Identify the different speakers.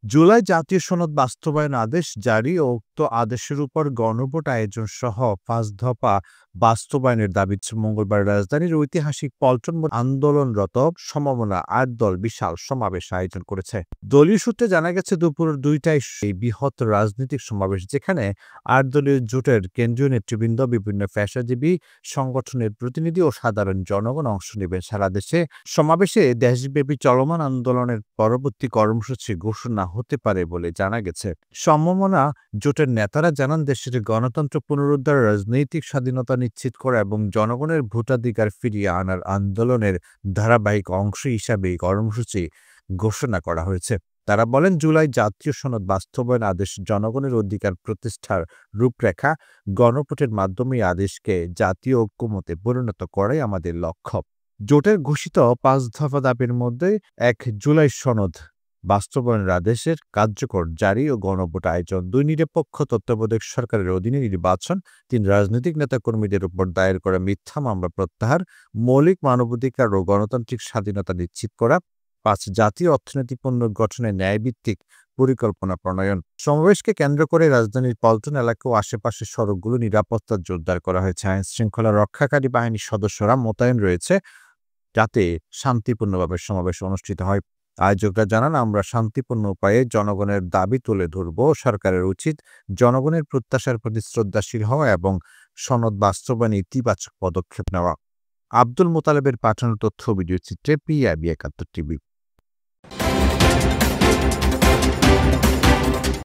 Speaker 1: জুলাই জাতীয় সনদ বাস্তবায়ন আদেশ জারি ও উক্ত আদেশের উপর গণভোট আয়োজন সহ ৫ দফা বাস্তবায়নের দাবিতে মঙ্গলবার রাজধানীর ঐতিহাসিক পল্টন মোড়ে আন্দোলনরত সমমনা ৮ দল বিশাল সমাবেশ আয়োজন করেছে। দলীয় সূত্রে জানা গেছে দুপুর ২টায় এই বৃহৎ রাজনৈতিক সমাবেশ, যেখানে ৮ দলীয় জোটের কেন্দ্রীয় নেতৃবৃন্দ, বিভিন্ন পেশাজীবী সংগঠনের প্রতিনিধি ও সাধারণ জনগণ অংশ নেবেন। সারা দেশে সমাবেশে দেশব্যাপী চলমান আন্দোলনের পরবর্তী কর্মসূচি ঘোষণা হতে পারে বলে জানা গেছে। সমমনা জোটের নেতারা জানান, দেশের গণতন্ত্র পুনরুদ্ধার, রাজনৈতিক স্বাধীনতা নিশ্চিত করা এবং জনগণের ভোটাধিকার ফিরিয়ে আনার আন্দোলনের ধারাবাহিক অংশ হিসাবে এই কর্মসূচি ঘোষণা করা হয়েছে। তারা বলেন, জুলাই জাতীয় সনদ বাস্তবায়ন আদেশ জনগণের অধিকার প্রতিষ্ঠার রূপরেখা। গণভোটের মাধ্যমে এই আদেশকে জাতীয় ঐক্যমতে পরিণত করাই আমাদের লক্ষ্য। জোটের ঘোষিত ৫ দফা দাবির মধ্যে ১ জুলাই সনদ বাস্তবায়নের আদেশের কার্যকর জারি ও গণভোট আয়োজন, ২ নিরপেক্ষ তত্ত্বাবধায়ক সরকারের অধীনে নির্বাচন, ৩ রাজনৈতিক নেতাকর্মীদের উপর দায়ের করা মিথ্যা মামলা প্রত্যাহার, মৌলিক মানবাধিকার ও গণতান্ত্রিক স্বাধীনতা নিশ্চিত করা, ৫ জাতীয় অর্থনৈতিক পুনর্গঠনে ন্যায়ভিত্তিক পরিকল্পনা প্রণয়ন। সমাবেশকে কেন্দ্র করে রাজধানীর পল্টন এলাকা ও আশেপাশের সড়কগুলো নিরাপত্তা জোরদার করা হয়েছে। আইন শৃঙ্খলা রক্ষাকারী বাহিনীর সদস্যরা মোতায়েন রয়েছে, যাতে শান্তিপূর্ণভাবে সমাবেশ অনুষ্ঠিত হয়। আয়োজকরা জানান, আমরা শান্তিপূর্ণ উপায়ে জনগণের দাবি তুলে ধরব। সরকারের উচিত জনগণের প্রত্যাশার প্রতি শ্রদ্ধাশীল হওয়া এবং সনদ বাস্তবায়নে ইতিবাচক পদক্ষেপ নেওয়া। আব্দুল মোতালেবের পাঠানো তথ্য ভিডিও চিত্রে PIB ৭১ টিভি।